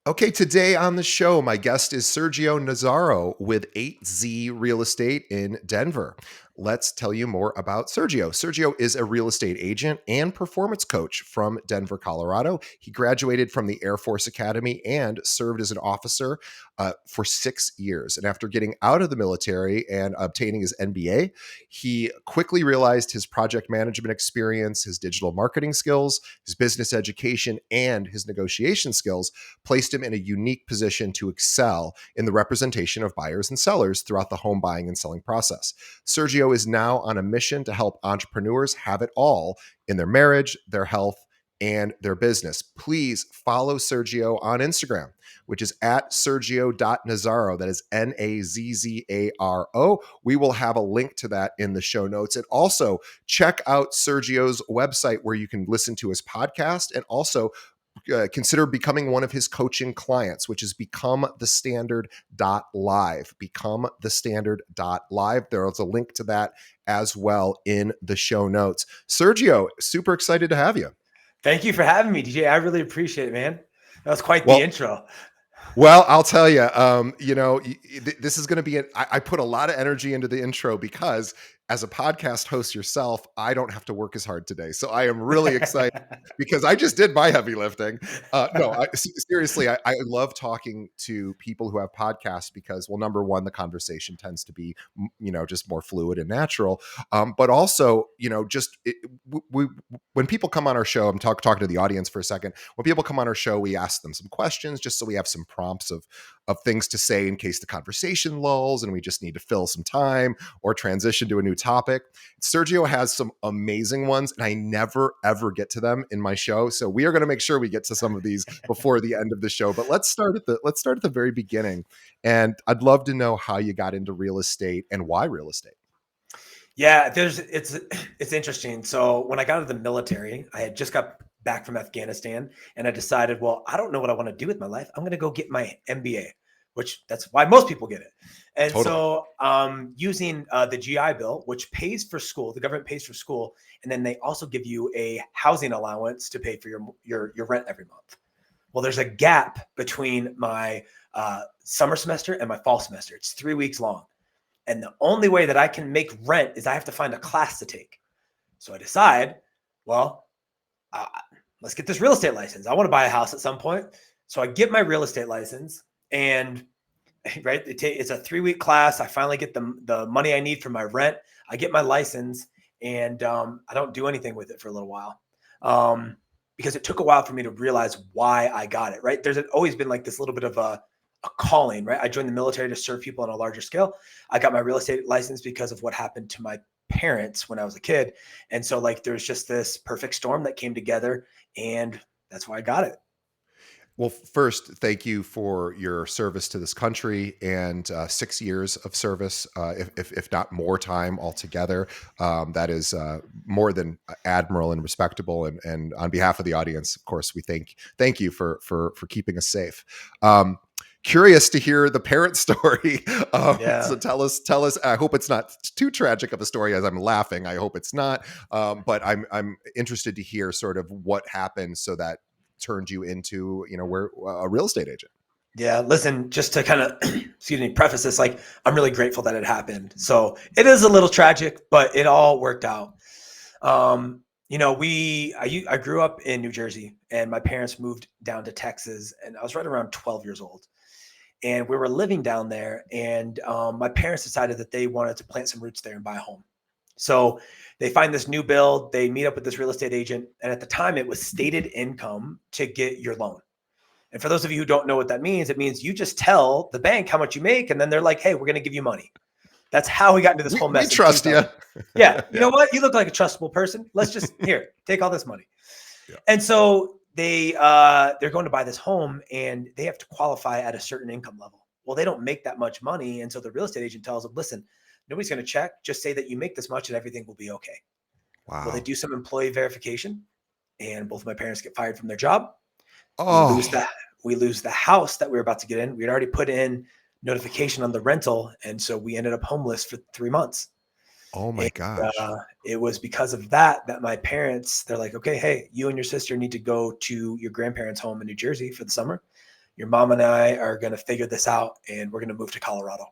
Okay, today on the show, my guest is Sergio Nazzaro with 8Z Real Estate in Denver. Let's tell you more about Sergio. Sergio is a real estate agent and performance coach from Denver, Colorado. He graduated from the Air Force Academy and served as an officer for 6 years. And after getting out of the military and obtaining his MBA, he quickly realized his project management experience, his digital marketing skills, his business education, and his negotiation skills placed him in a unique position to excel in the representation of buyers and sellers throughout the home buying and selling process. Sergio is now on a mission to help entrepreneurs have it all in their marriage, their health, and their business. Please follow Sergio on Instagram, which is at Sergio.Nazzaro. That is Nazzaro. We will have a link to that in the show notes. And also check out Sergio's website where you can listen to his podcast and also consider becoming one of his coaching clients, which is becomethestandard.live. Becomethestandard.live. There is a link to that as well in the show notes. Sergio, super excited to have you. Thank you for having me, DJ. I really appreciate it, man. That was quite Well, the intro. Well, I'll tell you, this is going to be, I put a lot of energy into the intro because as a podcast host yourself, I don't have to work as hard today. So I am really excited because I just did my heavy lifting. Seriously, I love talking to people who have podcasts because, well, number one, the conversation tends to be, just more fluid and natural. But also, when people come on our show, I'm talking to the audience for a second. When people come on our show, we ask them some questions just so we have some prompts of things to say in case the conversation lulls and we just need to fill some time or transition to a new topic. Sergio has some amazing ones, and I never ever get to them in my show. So we are going to make sure we get to some of these before the end of the show. But let's start at the very beginning. And I'd love to know how you got into real estate and why real estate. Yeah, it's interesting. So when I got out of the military, I had just got back from Afghanistan, and I decided, well, I don't know what I want to do with my life. I'm going to go get my MBA, which that's why most people get it. And totally. So using the GI Bill, which pays for school, the government pays for school, and then they also give you a housing allowance to pay for your rent every month. Well, there's a gap between my summer semester and my fall semester. It's 3 weeks long. And the only way that I can make rent is I have to find a class to take. So I decide, well, let's get this real estate license. I want to buy a house at some point. So I get my real estate license, and right, it's a 3-week class. I finally get the money I need for my rent. I get my license, and I don't do anything with it for a little while because it took a while for me to realize why I got it, right? There's always been like this little bit of a calling, right? I joined the military to serve people on a larger scale. I got my real estate license because of what happened to my parents when I was a kid. And so like, there's just this perfect storm that came together, and that's why I got it. Well, first, thank you for your service to this country and 6 years of service, if not more time altogether. That is more than admirable and respectable. And on behalf of the audience, of course, we thank you for keeping us safe. Curious to hear the parent story. So tell us. I hope it's not too tragic of a story as I'm laughing. I hope it's not. But I'm interested to hear sort of what happened so that turned you into, where a real estate agent. Yeah. Listen, just to kind of, preface this, like, I'm really grateful that it happened. So it is a little tragic, but it all worked out. I grew up in New Jersey, and my parents moved down to Texas, and I was right around 12 years old. And we were living down there, and my parents decided that they wanted to plant some roots there and buy a home. So they find this new build, they meet up with this real estate agent. And at the time it was stated income to get your loan. And for those of you who don't know what that means, it means you just tell the bank how much you make, and then they're like, hey, we're going to give you money. That's how we got into this whole mess. We trust you. Yeah. You know what? You look like a trustable person. Let's just take all this money. Yeah. And so they're going to buy this home, and they have to qualify at a certain income level. Well, they don't make that much money. And so the real estate agent tells them, listen, nobody's going to check. Just say that you make this much and everything will be okay. Wow. Well, they do some employee verification, and both of my parents get fired from their job. Oh. We lose the house that we were about to get in. We had already put in notification on the rental. And so we ended up homeless for 3 months. Oh my gosh. It was because of that my parents, they're like, okay, hey, you and your sister need to go to your grandparents' home in New Jersey for the summer. Your mom and I are going to figure this out and we're going to move to Colorado.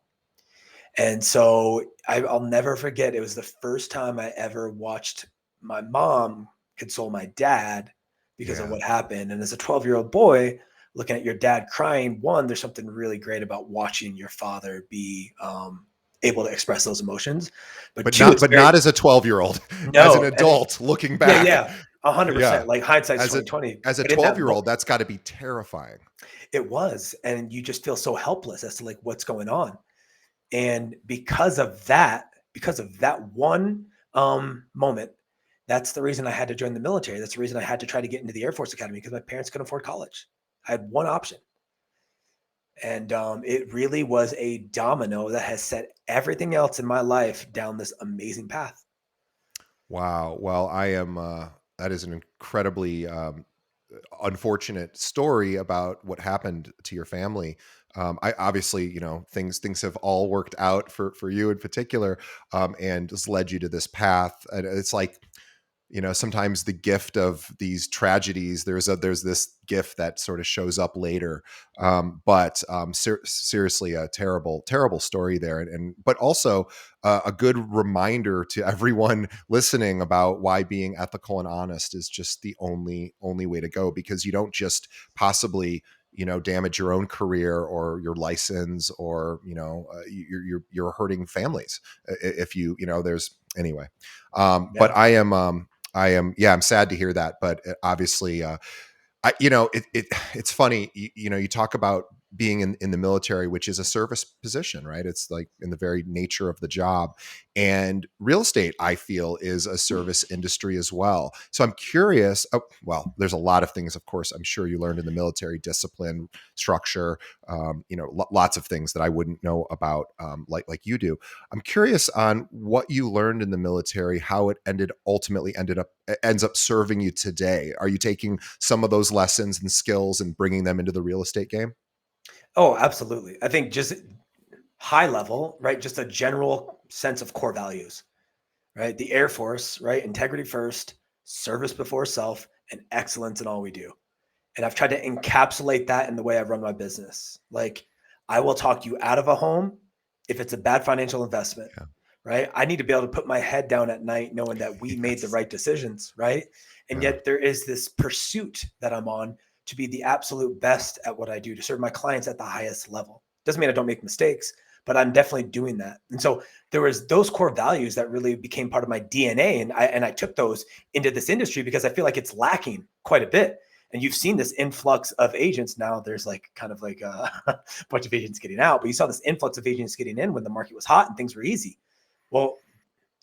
And so I'll never forget, it was the first time I ever watched my mom console my dad because of Yeah. what happened. And as a 12-year-old boy, looking at your dad crying, one, there's something really great about watching your father be able to express those emotions. But But two, not it's but very, not as a 12-year-old, as an no. And adult looking yeah, back. yeah, 100%. Yeah. Like hindsight's As a 2020. as a But in that 12-year-old, that's gotta be terrifying. it was. And you just feel so helpless as to like what's going on. And because of that one moment, that's the reason I had to join the military. That's the reason I had to try to get into the Air Force Academy, because my parents couldn't afford college. I had one option. And it really was a domino that has set everything else in my life down this amazing path. Wow. Well, I am, that is an incredibly, unfortunate story about what happened to your family. I obviously, things have all worked out for you in particular, and has led you to this path. And it's like, sometimes the gift of these tragedies, there's this gift that sort of shows up later. But seriously, a terrible story there, and but also a good reminder to everyone listening about why being ethical and honest is just the only way to go, because you don't just possibly damage your own career or your license, or you're hurting families if there's anyway. But Yeah. yeah, I'm sad to hear that, but obviously, it's funny. You talk about being in the military, which is a service position, right? It's like in the very nature of the job. And real estate, I feel, is a service industry as well. So I'm curious. Oh, well, there's a lot of things, of course, I'm sure you learned in the military: discipline, structure, lots of things that I wouldn't know about, like you do. I'm curious on what you learned in the military, how it ends up serving you today. Are you taking some of those lessons and skills and bringing them into the real estate game? Oh, absolutely. I think just high level, right? Just a general sense of core values, right? The Air Force, right? Integrity first, service before self, and excellence in all we do. And I've tried to encapsulate that in the way I run my business. Like, I will talk you out of a home if it's a bad financial investment, Yeah. right? I need to be able to put my head down at night knowing that we made the Yes. right decisions, right? And Yeah. yet there is this pursuit that I'm on to be the absolute best at what I do, to serve my clients at the highest level. Doesn't mean I don't make mistakes, but I'm definitely doing that. And so there was those core values that really became part of my DNA. And I took those into this industry because I feel like it's lacking quite a bit. And you've seen this influx of agents. Now there's like kind of like a bunch of agents getting out, but you saw this influx of agents getting in when the market was hot and things were easy. Well,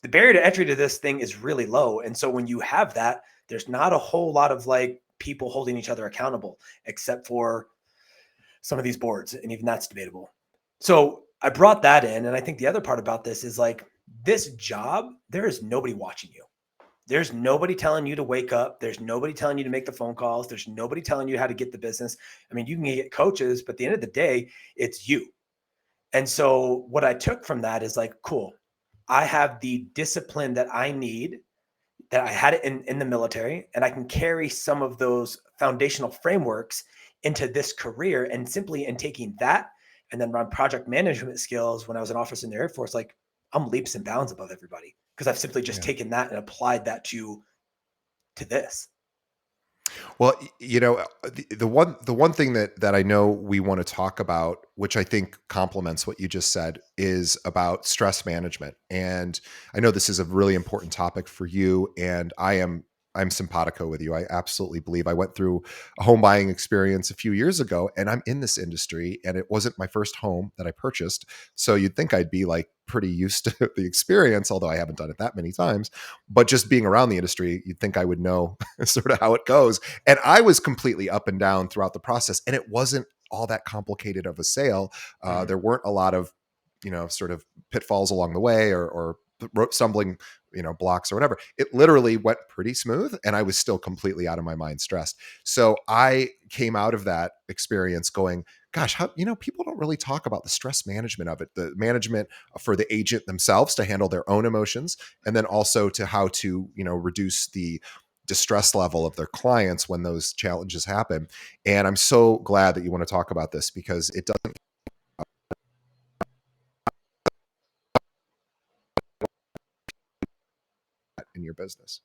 the barrier to entry to this thing is really low. And so when you have that, there's not a whole lot of like people holding each other accountable, except for some of these boards. And even that's debatable. So I brought that in. And I think the other part about this is like, this job, there is nobody watching you. There's nobody telling you to wake up. There's nobody telling you to make the phone calls. There's nobody telling you how to get the business. I mean, you can get coaches, but at the end of the day, it's you. And so what I took from that is like, cool, I have the discipline that I need, that I had it in the military, and I can carry some of those foundational frameworks into this career. And simply in taking that and then run project management skills when I was an officer in the Air Force, like I'm leaps and bounds above everybody because I've simply just Yeah. taken that and applied that to this. Well, the one thing that I know we want to talk about, which I think complements what you just said, is about stress management. And I know this is a really important topic for you, and I'm simpatico with you. I absolutely believe. I went through a home buying experience a few years ago, and I'm in this industry, and it wasn't my first home that I purchased. So you'd think I'd be like pretty used to the experience, although I haven't done it that many times. But just being around the industry, you'd think I would know sort of how it goes. And I was completely up and down throughout the process. And it wasn't all that complicated of a sale. Mhm. There weren't a lot of, sort of pitfalls along the way, or stumbling, blocks or whatever. It literally went pretty smooth, and I was still completely out of my mind stressed. So I came out of that experience going, gosh, how, people don't really talk about the stress management of it, the management for the agent themselves to handle their own emotions, and then also to how to, reduce the distress level of their clients when those challenges happen. And I'm so glad that you want to talk about this, because it doesn't in your business.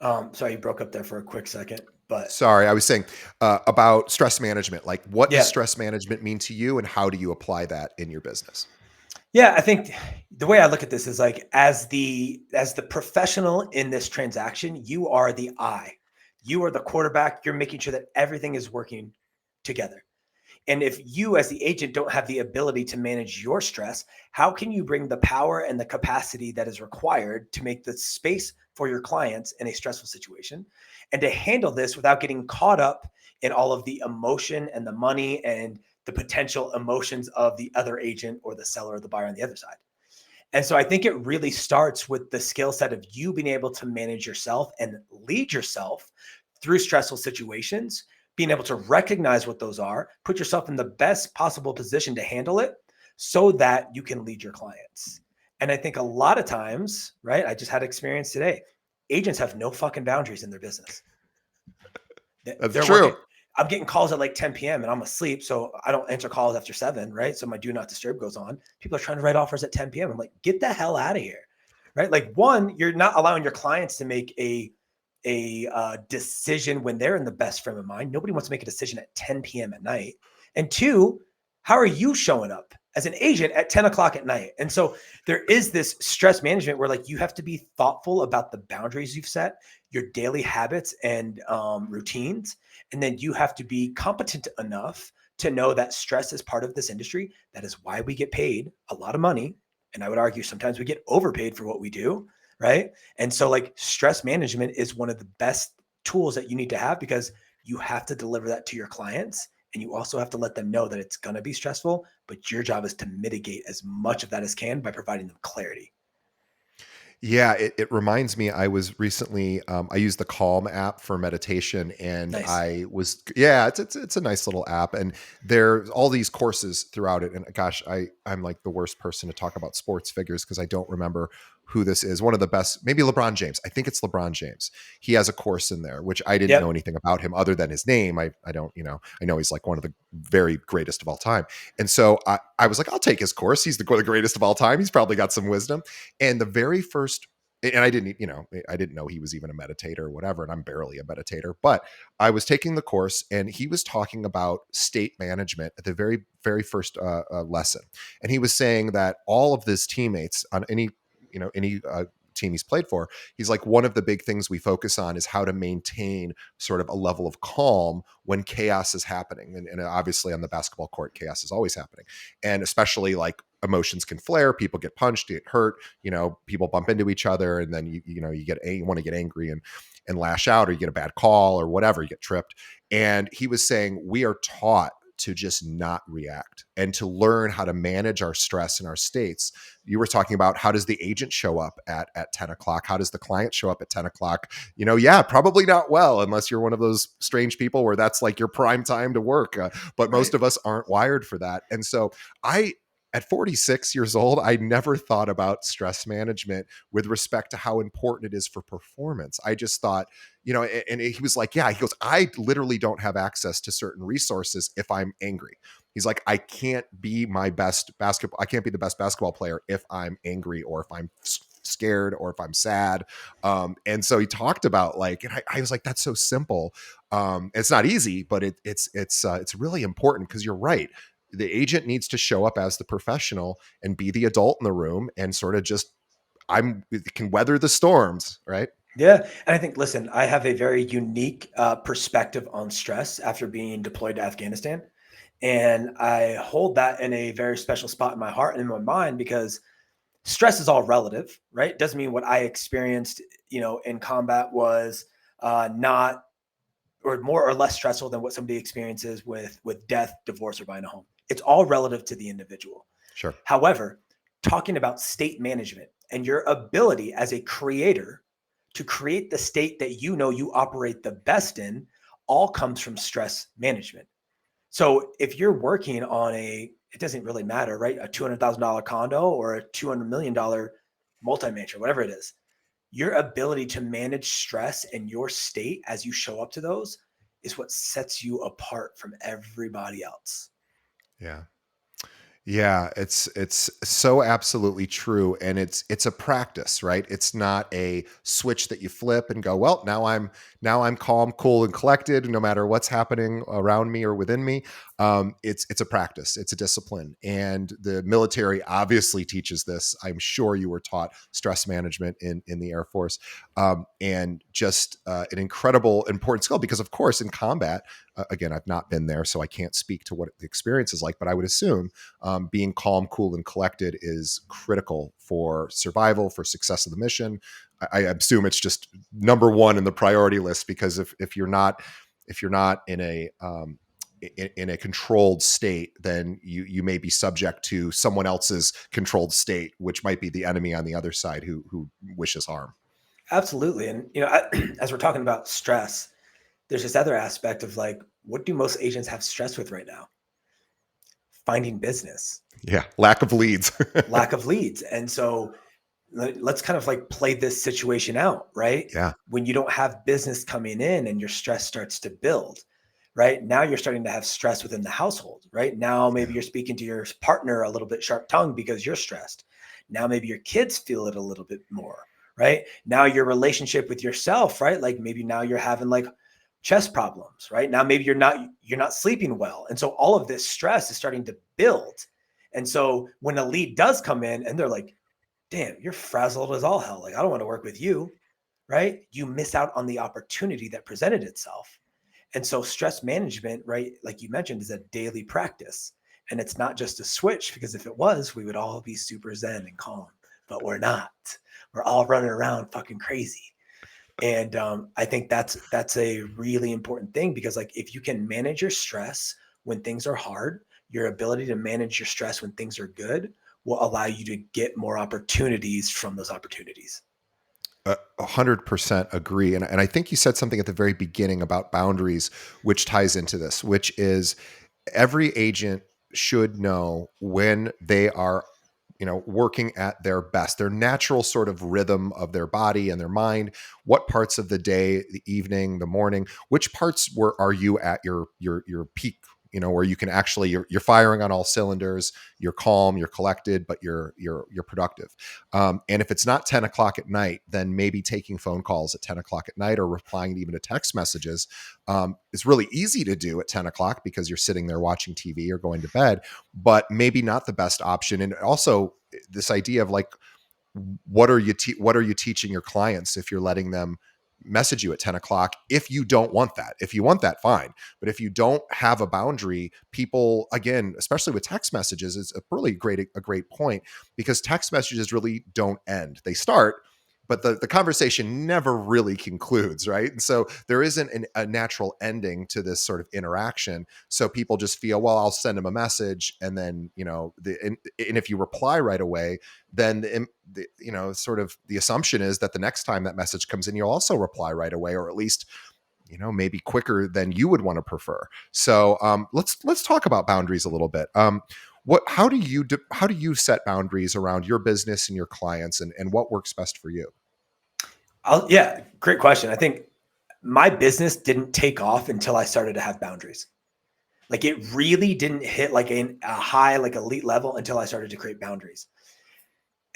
Sorry, you broke up there for a quick second, but Sorry, I was saying about stress management. Like, what does yeah. stress management mean to you, and how do you apply that in your business? Yeah, I think the way I look at this is like, as the professional in this transaction, you are the eye. You are the quarterback. You're making sure that everything is working together. And if you as the agent don't have the ability to manage your stress, how can you bring the power and the capacity that is required to make the space for your clients in a stressful situation and to handle this without getting caught up in all of the emotion and the money and the potential emotions of the other agent or the seller or the buyer on the other side? And so I think it really starts with the skill set of you being able to manage yourself and lead yourself through stressful situations, being able to recognize what those are, put yourself in the best possible position to handle it so that you can lead your clients. And I think a lot of times, right? I just had experience today. Agents have no fucking boundaries in their business. That's They're true. working. I'm getting calls at like 10 p.m. and I'm asleep. So I don't answer calls after 7, right? So my do not disturb goes on. People are trying to write offers at 10 p.m. I'm like, get the hell out of here. Right. Like, one, you're not allowing your clients to make a decision when they're in the best frame of mind. Nobody wants to make a decision at 10 p.m. at night. And two, how are you showing up as an agent at 10 o'clock at night? And so there is this stress management where, like, you have to be thoughtful about the boundaries you've set, your daily habits and routines. And then you have to be competent enough to know that stress is part of this industry. That is why we get paid a lot of money. And I would argue sometimes we get overpaid for what we do. Right. And so, like, stress management is one of the best tools that you need to have, because you have to deliver that to your clients. And you also have to let them know that it's going to be stressful, but your job is to mitigate as much of that as can by providing them clarity. Yeah, it reminds me. I was recently, I used the Calm app for meditation, and Nice. yeah, it's a nice little app, and there's all these courses throughout it. And gosh, I'm like the worst person to talk about sports figures, because I don't remember who this is. One of the best, maybe LeBron James. I think it's LeBron James. He has a course in there, which I didn't know Yep. anything about him other than his name. I don't, I know he's like one of the very greatest of all time. And so I was like, I'll take his course. He's the greatest of all time. He's probably got some wisdom. And the very first, and I didn't know he was even a meditator or whatever, and I'm barely a meditator, but I was taking the course, and he was talking about state management at the very, very first lesson. And he was saying that all of his teammates on any team he's played for, he's like, one of the big things we focus on is how to maintain sort of a level of calm when chaos is happening. And obviously on the basketball court, chaos is always happening. And especially, like, emotions can flare, people get punched, get hurt, people bump into each other, and then you want to get angry and lash out, or you get a bad call or whatever, you get tripped. And he was saying we are taught to just not react and to learn how to manage our stress and our states. You were talking about, how does the agent show up at 10 o'clock? How does the client show up at 10 o'clock? Yeah, probably not well, unless you're one of those strange people where that's like your prime time to work. But Right. most of us aren't wired for that. And so at 46 years old, I never thought about stress management with respect to how important it is for performance. I just thought, and he was like, yeah, he goes, I literally don't have access to certain resources if I'm angry. He's like, I can't be my best basketball. I can't be the best basketball player if I'm angry, or if I'm scared, or if I'm sad. And so he talked about, like, and I was like, that's so simple. It's not easy, but it's really important, because you're right. The agent needs to show up as the professional and be the adult in the room, and sort of just, can weather the storms, right? Yeah. And I think, listen, I have a very unique perspective on stress after being deployed to Afghanistan. And I hold that in a very special spot in my heart and in my mind, because stress is all relative, right? It doesn't mean what I experienced, in combat was not, or more or less stressful than what somebody experiences with death, divorce, or buying a home. It's all relative to the individual. Sure. However, talking about state management and your ability as a creator to create the state that you operate the best in, all comes from stress management. So if you're working on it doesn't really matter, right? A $200,000 condo or a $200 million multi-mansion, whatever it is. your ability to manage stress and your state as you show up to those is what sets you apart from everybody else. Yeah. Yeah, it's so absolutely true, and it's a practice, right? It's not a switch that you flip and go, well, now I'm calm, cool, and collected, no matter what's happening around me or within me. It's a practice, it's a discipline, and the military obviously teaches this. I'm sure you were taught stress management in the Air Force, and just an incredible important skill because, of course, in combat, again, I've not been there, so I can't speak to what the experience is like, but I would assume being calm, cool, and collected is critical for survival, for success of the mission. I assume it's just number one in the priority list because if you're not in a in a controlled state, then you may be subject to someone else's controlled state, which might be the enemy on the other side who wishes harm. Absolutely. And, as we're talking about stress, there's this other aspect of like, what do most agents have stress with right now? Finding business, Yeah, lack of leads. lack of leads. And so let's kind of like play this situation out, right? Yeah, When you don't have business coming in and your stress starts to build, right? Now you're starting to have stress within the household, right? Now maybe yeah, you're speaking to your partner a little bit sharp tongued because you're stressed. Now maybe your kids feel it a little bit more, right? Now your relationship with yourself, right? Like maybe now you're having like chest problems, right? Now maybe you're not sleeping well. And so all of this stress is starting to build. And so when a lead does come in and they're like, damn, you're frazzled as all hell. Like, I don't want to work with you, right? You miss out on the opportunity that presented itself. And so, stress management, right, like you mentioned, is a daily practice. And it's not just a switch, because if it was, we would all be super zen and calm, but we're not. We're all running around fucking crazy. And I think that's a really important thing because, like, if you can manage your stress when things are hard, your ability to manage your stress when things are good will allow you to get more opportunities from those opportunities. 100% agree. And I think you said something at the very beginning about boundaries, which ties into this, which is every agent should know when they are working at their best, their natural sort of rhythm of their body and their mind, what parts of the day, the evening, the morning, which parts are you at your peak, where you can actually you're firing on all cylinders, you're calm, you're collected, but you're productive. And if it's not 10 o'clock at night, then maybe taking phone calls at 10 o'clock at night or replying even to text messages. It's really easy to do at 10 o'clock because you're sitting there watching TV or going to bed, but maybe not the best option. And also this idea of like, what are you teaching your clients if you're letting them message you at 10 o'clock? If you don't want that, if you want that, fine. But if you don't have a boundary, people, again, especially with text messages, is a great point, because text messages really don't end. They start, but the conversation never really concludes, right? And so there isn't a natural ending to this sort of interaction. So people just feel, well, I'll send them a message, and then and if you reply right away, then sort of the assumption is that the next time that message comes in, you'll also reply right away, or at least maybe quicker than you would want to prefer. So let's talk about boundaries a little bit. How do you set boundaries around your business and your clients, and what works best for you? Yeah, great question. I think my business didn't take off until I started to have boundaries. Like, it really didn't hit like a high, like elite level until I started to create boundaries.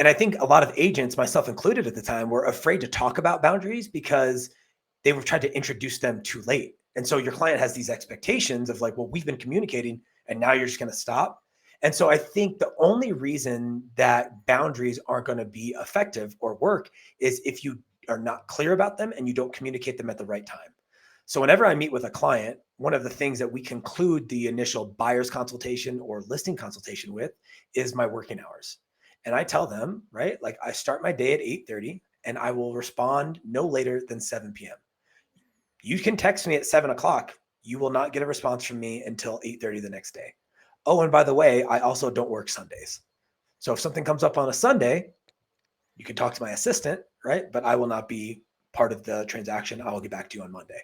And I think a lot of agents, myself included at the time, were afraid to talk about boundaries because they were trying to introduce them too late. And so your client has these expectations of like, well, we've been communicating and now you're just going to stop. And so I think the only reason that boundaries aren't going to be effective or work is if you are not clear about them and you don't communicate them at the right time. So whenever I meet with a client, one of the things that we conclude the initial buyer's consultation or listing consultation with is my working hours. And I tell them, right, like, I start my day at 8:30 and I will respond no later than 7 p.m. You can text me at 7 o'clock. You will not get a response from me until 8:30 the next day. Oh, and by the way, I also don't work Sundays. So if something comes up on a Sunday, you can talk to my assistant, right? But I will not be part of the transaction. I will get back to you on Monday.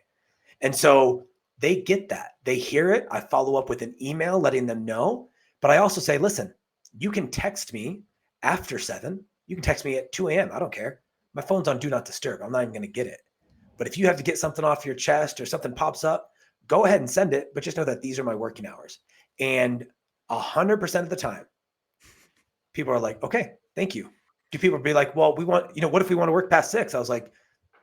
And so they get that. They hear it. I follow up with an email letting them know. But I also say, listen, you can text me after 7. You can text me at 2 a.m. I don't care. my phone's on do not disturb. I'm not even going to get it. But if you have to get something off your chest or something pops up, go ahead and send it. But just know that these are my working hours. And 100% of the time, people are like, okay, thank you. Do people be like, well, we want, what if we want to work past 6? I was like,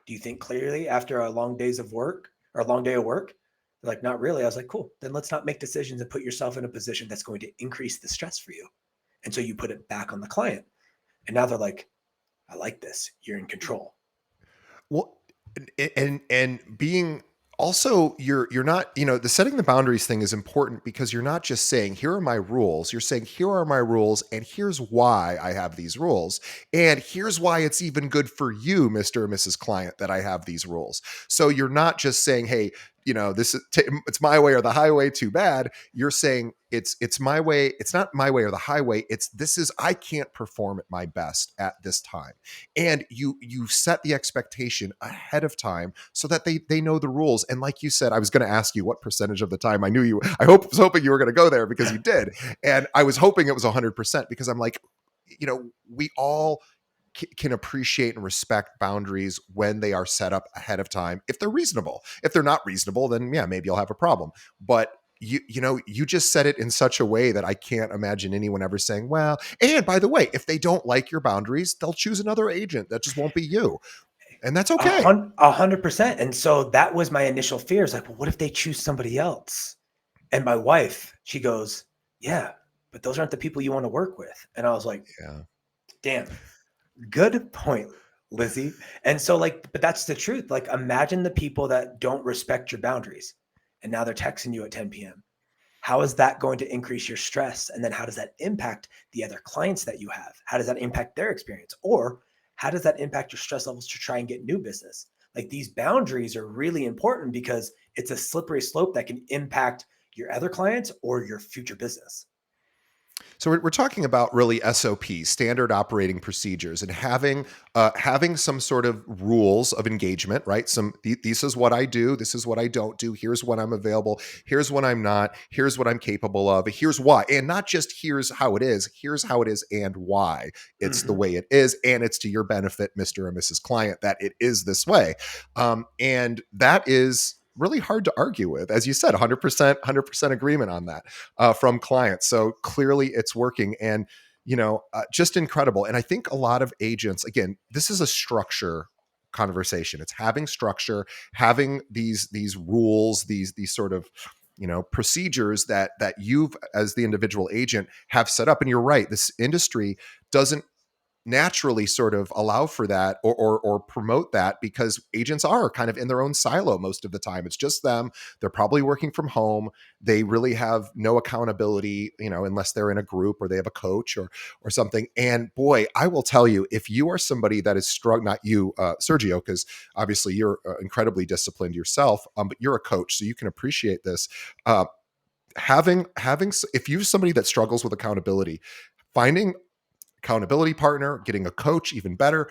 do you think clearly after a long days of work or a long day of work? They're like, not really. I was like, cool. Then let's not make decisions and put yourself in a position that's going to increase the stress for you. And so you put it back on the client. And now they're like, I like this. You're in control. Well, and being also you're not, the setting the boundaries thing is important because you're not just saying here are my rules. You're saying here are my rules and here's why I have these rules. And here's why it's even good for you, Mr. or Mrs. Client, that I have these rules. So you're not just saying, hey, this is it's my way or the highway, too bad. You're saying it's my way. It's not my way or the highway. I can't perform at my best at this time. And you set the expectation ahead of time so that they know the rules. And like you said, I was going to ask you what percentage of the time. Was hoping you were going to go there because you did. And I was hoping it was 100% because I'm like, we all can appreciate and respect boundaries when they are set up ahead of time if they're reasonable. If they're not reasonable, then yeah, maybe you'll have a problem. But you just said it in such a way that I can't imagine anyone ever saying, well, and by the way, if they don't like your boundaries, they'll choose another agent. That just won't be you. And that's okay. 100%. And so that was my initial fear. Is like, well, what if they choose somebody else? And my wife, she goes, yeah, but those aren't the people you want to work with. And I was like, Yeah. damn, good point, Lizzie. And so but that's the truth. Like, imagine the people that don't respect your boundaries and now they're texting you at 10 p.m. How is that going to increase your stress? And then how does that impact the other clients that you have? How does that impact their experience? Or how does that impact your stress levels to try and get new business? Like, these boundaries are really important because it's a slippery slope that can impact your other clients or your future business. So we're talking about really SOP, standard operating procedures, and having some sort of rules of engagement, right? This is what I do, this is what I don't do. Here's when I'm available. Here's when I'm not. Here's what I'm capable of. Here's why, and not just here's how it is. Here's how it is and why it's the Mm-hmm. way it is, and it's to your benefit, Mr. or Mrs. Client, that it is this way, and that is really hard to argue with, as you said, 100% agreement on that from clients. So clearly it's working, and just incredible. And I think a lot of agents, again, this is a structure conversation. It's having structure, having these rules, these sort of procedures that you've, as the individual agent, have set up. And you're right, this industry doesn't naturally sort of allow for that or promote that because agents are kind of in their own silo most of the time. It's just them. They're probably working from home. They really have no accountability, unless they're in a group or they have a coach or something. And boy, I will tell you, if you are somebody that is struggling, not you, Sergio, because obviously you're incredibly disciplined yourself, but you're a coach, so you can appreciate this. Having if you're somebody that struggles with accountability, finding accountability partner, getting a coach, even better,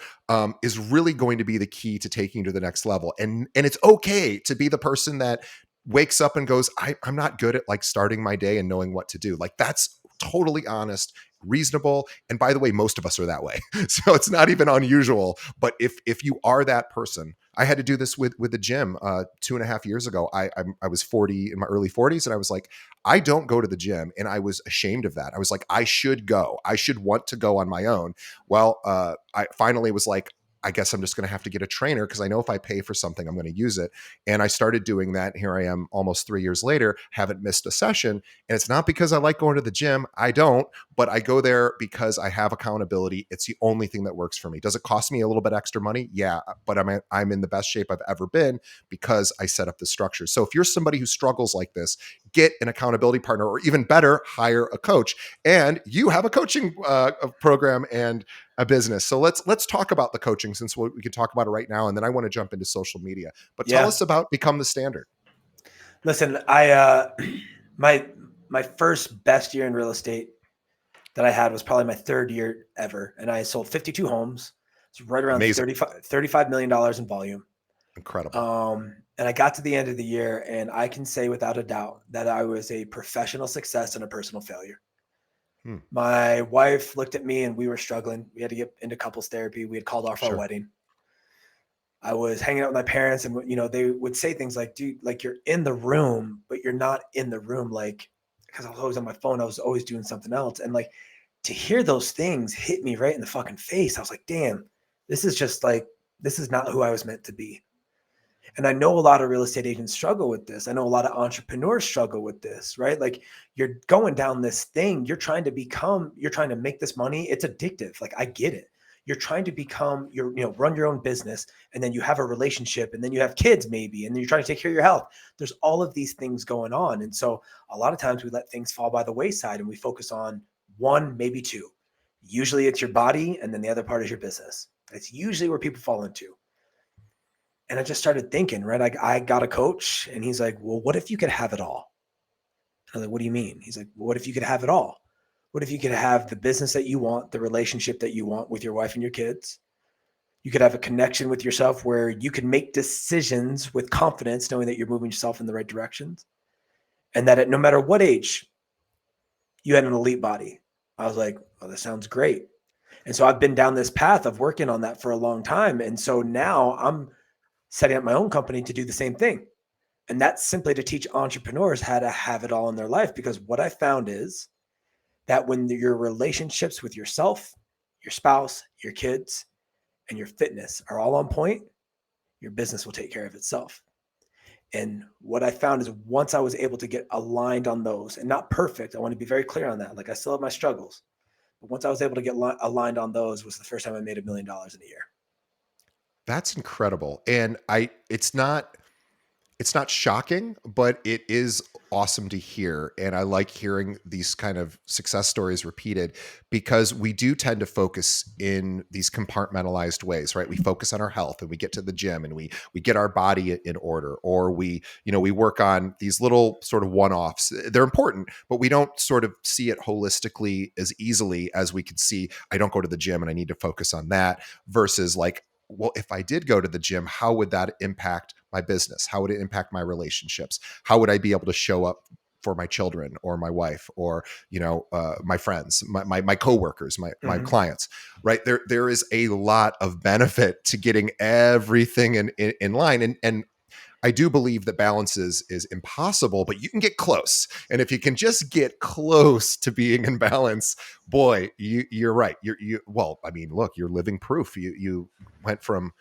is really going to be the key to taking you to the next level. And it's okay to be the person that wakes up and goes, I'm not good at like starting my day and knowing what to do. Like, that's totally honest, reasonable. And by the way, most of us are that way. So it's not even unusual. But if you are that person, I had to do this with the gym 2.5 years ago. I was 40, in my early 40s, and I was like, I don't go to the gym, and I was ashamed of that. I was like, I should go. I should want to go on my own. Well, I finally was like, I guess I'm just going to have to get a trainer because I know if I pay for something, I'm going to use it. And I started doing that. Here I am almost 3 years later, haven't missed a session. And it's not because I like going to the gym. I don't, but I go there because I have accountability. It's the only thing that works for me. Does it cost me a little bit extra money? Yeah, but I'm in the best shape I've ever been because I set up the structure. So if you're somebody who struggles like this, get an accountability partner, or even better, hire a coach. And you have a coaching program and a business. So let's talk about the coaching, since we can talk about it right now, and then I want to jump into social media. But tell Yeah. us about Become the Standard. Listen, my first best year in real estate that I had was probably my third year ever. And I sold 52 homes. It's right around Amazing. $35 million in volume. Incredible. And I got to the end of the year, and I can say without a doubt that I was a professional success and a personal failure. My wife looked at me, and we were struggling. We had to get into couples therapy. We had called off our Sure. wedding. I was hanging out with my parents, and they would say things like, "Dude, like you're in the room, but you're not in the room." Like, because I was always on my phone, I was always doing something else, and like to hear those things hit me right in the fucking face, I was like, "Damn, this is just like this is not who I was meant to be." And I know a lot of real estate agents struggle with this. I know a lot of entrepreneurs struggle with this, right? Like you're going down this thing, you're trying to make this money. It's addictive. Like I get it. You're trying to become run your own business, and then you have a relationship, and then you have kids maybe, and then you're trying to take care of your health. There's all of these things going on. And so a lot of times we let things fall by the wayside and we focus on one, maybe two. Usually it's your body, and then the other part is your business. It's usually where people fall into. And I just started thinking, right? I got a coach, and he's like, well, what if you could have it all? I was like, what do you mean? He's like, well, what if you could have it all? What if you could have the business that you want, the relationship that you want with your wife and your kids? You could have a connection with yourself where you can make decisions with confidence, knowing that you're moving yourself in the right directions. And that at no matter what age, you had an elite body. I was like, oh, that sounds great. And so I've been down this path of working on that for a long time. And so now I'm setting up my own company to do the same thing. And that's simply to teach entrepreneurs how to have it all in their life. Because what I found is that when your relationships with yourself, your spouse, your kids, and your fitness are all on point, your business will take care of itself. And what I found is once I was able to get aligned on those, and not perfect, I want to be very clear on that. Like I still have my struggles, but once I was able to get aligned on those, was the first time I made $1 million in a year. That's incredible. And it's not shocking, but it is awesome to hear. And I like hearing these kind of success stories repeated because we do tend to focus in these compartmentalized ways, right? We focus on our health and we get to the gym and we get our body in order, or we work on these little sort of one-offs. They're important, but we don't sort of see it holistically as easily as we could see, I don't go to the gym and I need to focus on that versus like, well, if I did go to the gym, how would that impact my business? How would it impact my relationships? How would I be able to show up for my children or my wife or my friends, my coworkers, my Mm-hmm. clients? Right there is a lot of benefit to getting everything in line, and I do believe that balance is impossible, but you can get close. And if you can just get close to being in balance, boy, you're right. Well, I mean, look, you're living proof. You went from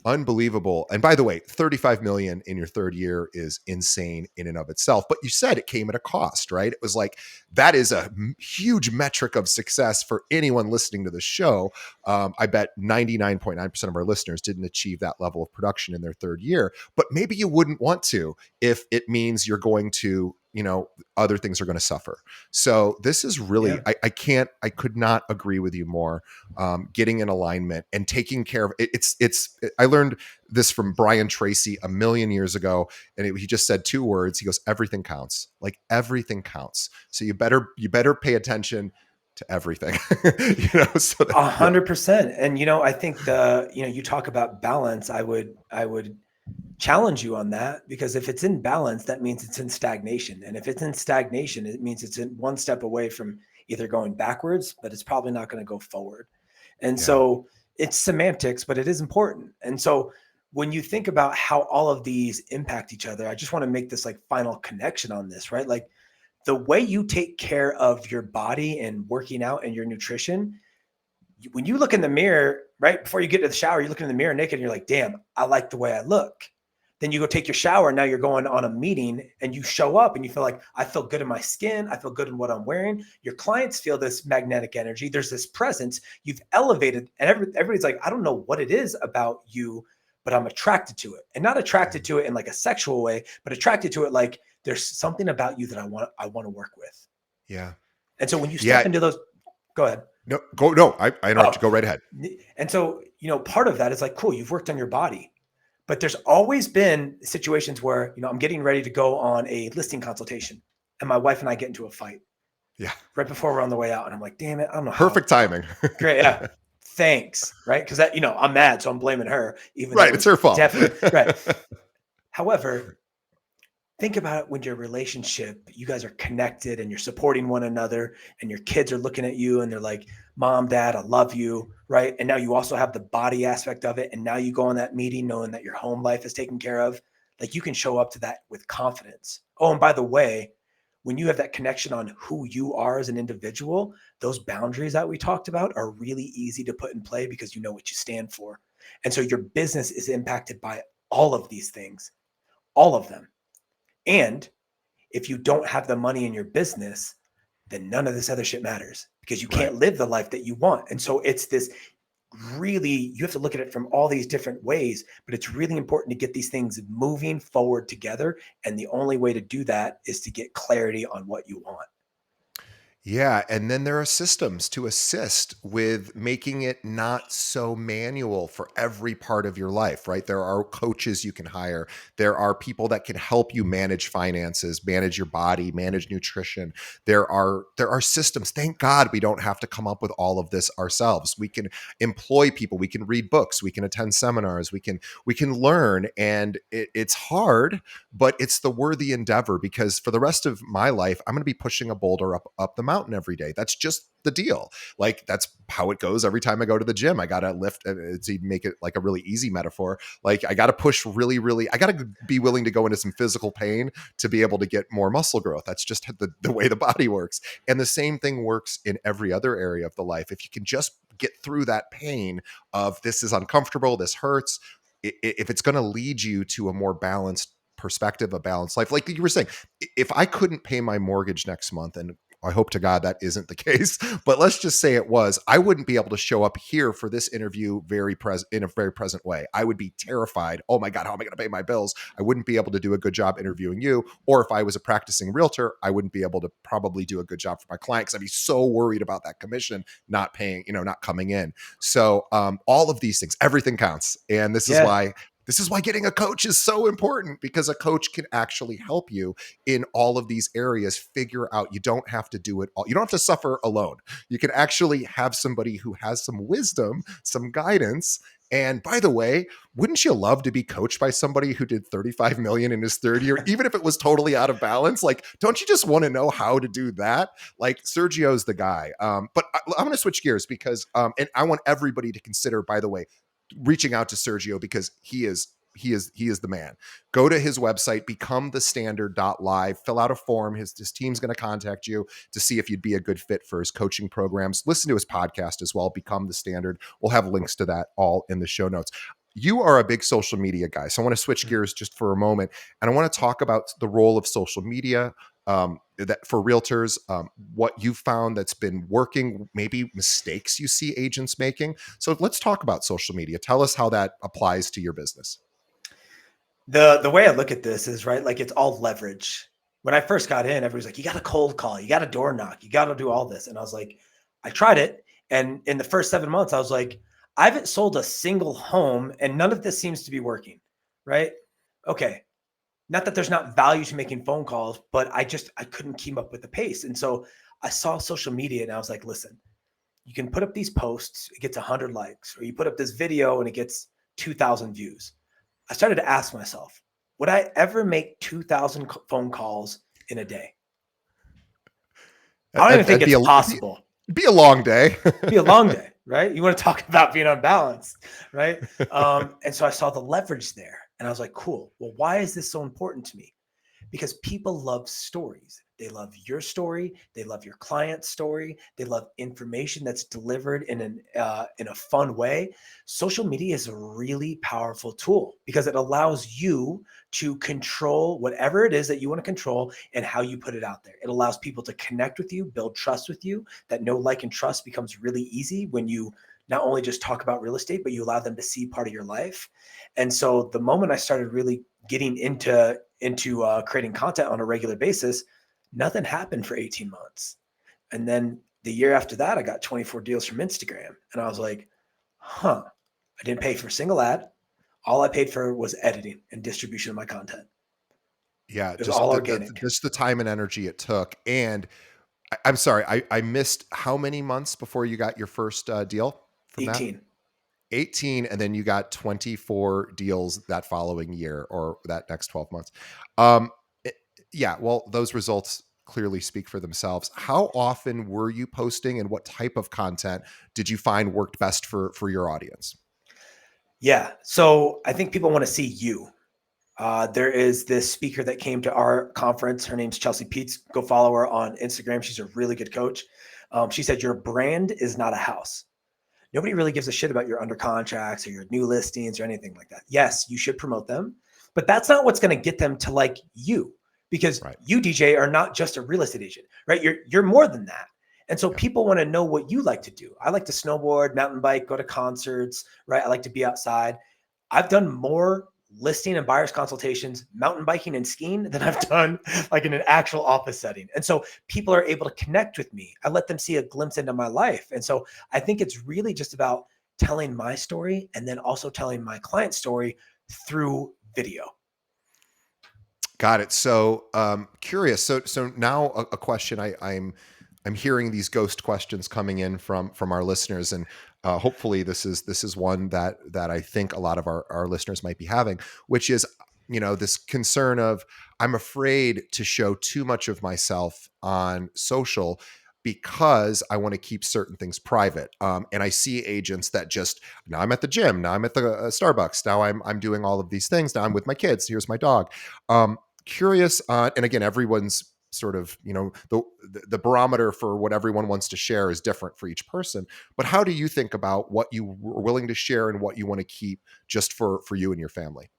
unbelievable. And by the way, 35 million in your third year is insane in and of itself. But you said it came at a cost, right? It was like, that is a huge metric of success for anyone listening to the show. I bet 99.9% of our listeners didn't achieve that level of production in their third year, but maybe you wouldn't want to if it means you're going to, other things are going to suffer. So this is really, Yeah. I could not agree with you more. Getting in alignment and taking care of it. I learned this from Brian Tracy a million years ago, and he just said 2 words. He goes, everything counts. Like everything counts. So you better pay attention to everything. So that, yeah. 100%. And I think you talk about balance. I would challenge you on that, because if it's in balance, that means it's in stagnation. And if it's in stagnation, it means it's in one step away from either going backwards, but it's probably not going to go forward. And Yeah. so it's semantics, but it is important. And so when you think about how all of these impact each other, I just want to make this like final connection on this, right? Like the way you take care of your body and working out and your nutrition, when you look in the mirror, right before you get to the shower, you look in the mirror naked and you're like, damn, I like the way I look. Then you go take your shower. And now you're going on a meeting and you show up and you feel like, I feel good in my skin. I feel good in what I'm wearing. Your clients feel this magnetic energy. There's this presence you've elevated, and everybody's like, I don't know what it is about you, but I'm attracted to it, and not attracted to it in like a sexual way, but attracted to it. Like there's something about you that I want to work with. Yeah. And so when you step Yeah. into those, go ahead. No, go. No, I interrupt you. Oh, Go right ahead. and so, part of that is like, cool, you've worked on your body, but there's always been situations where, I'm getting ready to go on a listing consultation and my wife and I get into a fight Yeah. right before we're on the way out. And I'm like, damn it, I don't know how. Perfect timing. Great. Yeah. Thanks. Right. Cause that, I'm mad. So I'm blaming her, even though Right. it It's was her fault. definitely right. However, think about it when your relationship, you guys are connected and you're supporting one another, and your kids are looking at you and they're like, mom, dad, I love you, right? And now you also have the body aspect of it. And now you go on that meeting knowing that your home life is taken care of. Like you can show up to that with confidence. Oh, and by the way, when you have that connection on who you are as an individual, those boundaries that we talked about are really easy to put in play because you know what you stand for. And so your business is impacted by all of these things, all of them. And if you don't have the money in your business, then none of this other shit matters because you Right. can't live the life that you want. And so it's this really, you have to look at it from all these different ways, but it's really important to get these things moving forward together. And the only way to do that is to get clarity on what you want. Yeah, and then there are systems to assist with making it not so manual for every part of your life, right? There are coaches you can hire. There are people that can help you manage finances, manage your body, manage nutrition. There are systems. Thank God we don't have to come up with all of this ourselves. We can employ people, we can read books, we can attend seminars, we can learn, and it's hard, but it's the worthy endeavor, because for the rest of my life I'm going to be pushing a boulder up the mountain every day. That's just the deal. Like, that's how it goes every time I go to the gym. I gotta lift, to make it like a really easy metaphor, like I gotta push really, I gotta be willing to go into some physical pain to be able to get more muscle growth. That's just the way the body works. And the same thing works in every other area of the life. If you can just get through that pain of, this is uncomfortable, this hurts, if it's going to lead you to a more balanced perspective, a balanced life. Like you were saying, if I couldn't pay my mortgage next month, and I hope to God that isn't the case, but let's just say it was, I wouldn't be able to show up here for this interview in a very present way. I would be terrified. Oh my God, how am I going to pay my bills? I wouldn't be able to do a good job interviewing you. Or if I was a practicing realtor, I wouldn't be able to probably do a good job for my client, because I'd be so worried about that commission not paying, not coming in. So all of these things, everything counts. And Yeah. this is why getting a coach is so important, because a coach can actually help you in all of these areas figure out. You don't have to do it all. You don't have to suffer alone. You can actually have somebody who has some wisdom, some guidance. And by the way, wouldn't you love to be coached by somebody who did 35 million in his third year, even if it was totally out of balance? Like, don't you just want to know how to do that? Like, Sergio's the guy. But I'm going to switch gears because, and I want everybody to consider, by the way, reaching out to Sergio, because he is the man. Go to his website, becomethestandard.live, fill out a form. His team's going to contact you to see if you'd be a good fit for his coaching programs. Listen to his podcast as well, Become the Standard. We'll have links to that all in the show notes. You are a big social media guy, so I want to switch gears just for a moment, and I want to talk about the role of social media, that for realtors, what you found that's been working, maybe mistakes you see agents making. So let's talk about social media. Tell us how that applies to your business. The way I look at this is, right, like it's all leverage. When I first got in, everybody's like, you got to cold call, you got to door knock, you got to do all this. And I was like, I tried it. And in the first 7 months, I was like, I haven't sold a single home and none of this seems to be working. Right. Okay. Not that there's not value to making phone calls, but I couldn't keep up with the pace. And so I saw social media and I was like, listen, you can put up these posts, it gets 100 likes, or you put up this video and it gets 2,000 views. I started to ask myself, would I ever make 2,000 phone calls in a day? I don't even think It'd it's possible. be a long day. Be a long day, right? You want to talk about being unbalanced, right? And so I saw the leverage there and I was like, cool. Well, why is this so important to me? Because people love stories. They love your story. They love your client's story. They love information that's delivered in a fun way. Social media is a really powerful tool because it allows you to control whatever it is that you want to control and how you put it out there. It allows people to connect with you, build trust with you. That know, like, and trust becomes really easy when you not only just talk about real estate, but you allow them to see part of your life. And so the moment I started really getting into creating content on a regular basis, nothing happened for 18 months. And then the year after that, I got 24 deals from Instagram. And I was like, huh, I didn't pay for a single ad. All I paid for was editing and distribution of my content. Yeah, It was just all the organic. just the time and energy it took. And I'm sorry, I missed how many months before you got your first deal from that? 18. 18, and then you got 24 deals that following year, or that next 12 months. Um, it- yeah, well, those results clearly speak for themselves. How often were you posting, and what type of content did you find worked best for your audience? Yeah. So I think people want to see you. There is this speaker that came to our conference. Her name's Chelsea Peets. Go follow her on Instagram. She's a really good coach. She said, your brand is not a house. Nobody really gives a shit about your under contracts or your new listings or anything like that. Yes, you should promote them, but that's not what's going to get them to like you, because Right. you, DJ, are not just a real estate agent, right? You're more than that. And so Yeah. people want to know what you like to do. I like to snowboard, mountain bike, go to concerts, right? I like to be outside. I've done more listing and buyers consultations, mountain biking and skiing than I've done like in an actual office setting. And so people are able to connect with me. I let them see a glimpse into my life. And so I think it's really just about telling my story and then also telling my client's story through video. Got it. So curious. So now a question I'm hearing these ghost questions coming in from our listeners, and hopefully this is one that I think a lot of our listeners might be having, which is, this concern of, I'm afraid to show too much of myself on social because I want to keep certain things private. And I see agents that just, now I'm at the gym, now I'm at the Starbucks, now I'm doing all of these things, now I'm with my kids, here's my dog. Curious on, and again, everyone's sort of, the barometer for what everyone wants to share is different for each person, but how do you think about what you were willing to share and what you want to keep just for you and your family?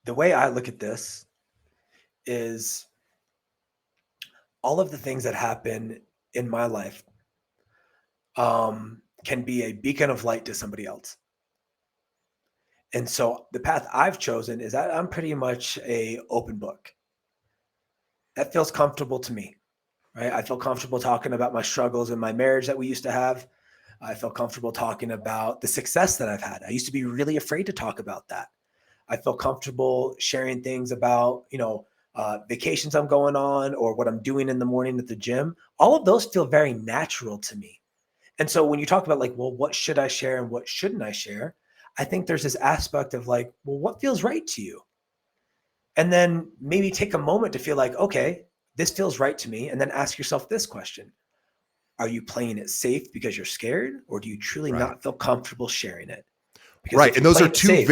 The way I look at this is all of the things that happen in my life can be a beacon of light to somebody else. And so the path I've chosen is that I'm pretty much a open book. That feels comfortable to me, right? I feel comfortable talking about my struggles in my marriage that we used to have. I feel comfortable talking about the success that I've had. I used to be really afraid to talk about that. I feel comfortable sharing things about, vacations I'm going on or what I'm doing in the morning at the gym. All of those feel very natural to me. And so when you talk about like, well, what should I share and what shouldn't I share? I think there's this aspect of like, well, what feels right to you? And then maybe take a moment to feel like, okay, this feels right to me. And then ask yourself this question. Are you playing it safe because you're scared, or do you truly Right. not feel comfortable sharing it? Because Right. if And you're those are playing it two safe,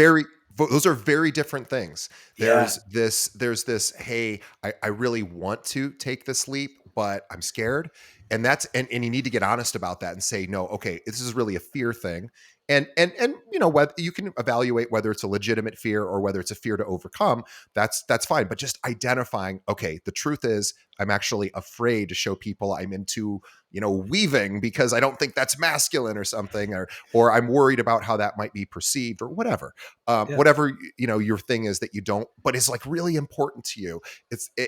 very different things. yeah, There's this, hey, I really want to take this leap, but I'm scared. And you need to get honest about that and say, no, okay, this is really a fear thing. And whether you can evaluate whether it's a legitimate fear or whether it's a fear to overcome, that's fine. But just identifying, okay, the truth is I'm actually afraid to show people I'm into, weaving, because I don't think that's masculine or something, or I'm worried about how that might be perceived or whatever. yeah, Whatever your thing is that you don't, but is like really important to you.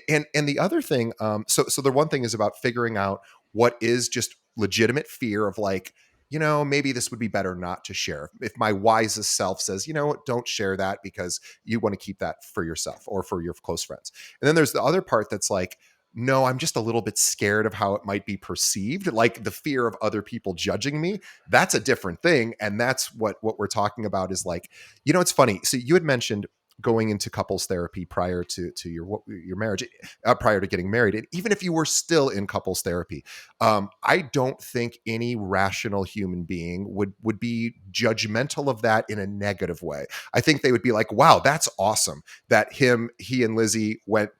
And the other thing, so the one thing is about figuring out what is just legitimate fear of, like, maybe this would be better not to share. If my wisest self says, don't share that because you want to keep that for yourself or for your close friends. And then there's the other part that's like, no, I'm just a little bit scared of how it might be perceived, like the fear of other people judging me. That's a different thing. And that's what we're talking about is like, it's funny. So you had mentioned going into couples therapy prior to your marriage, prior to getting married. And even if you were still in couples therapy, I don't think any rational human being would be judgmental of that in a negative way. I think they would be like, wow, that's awesome that he and Lizzie went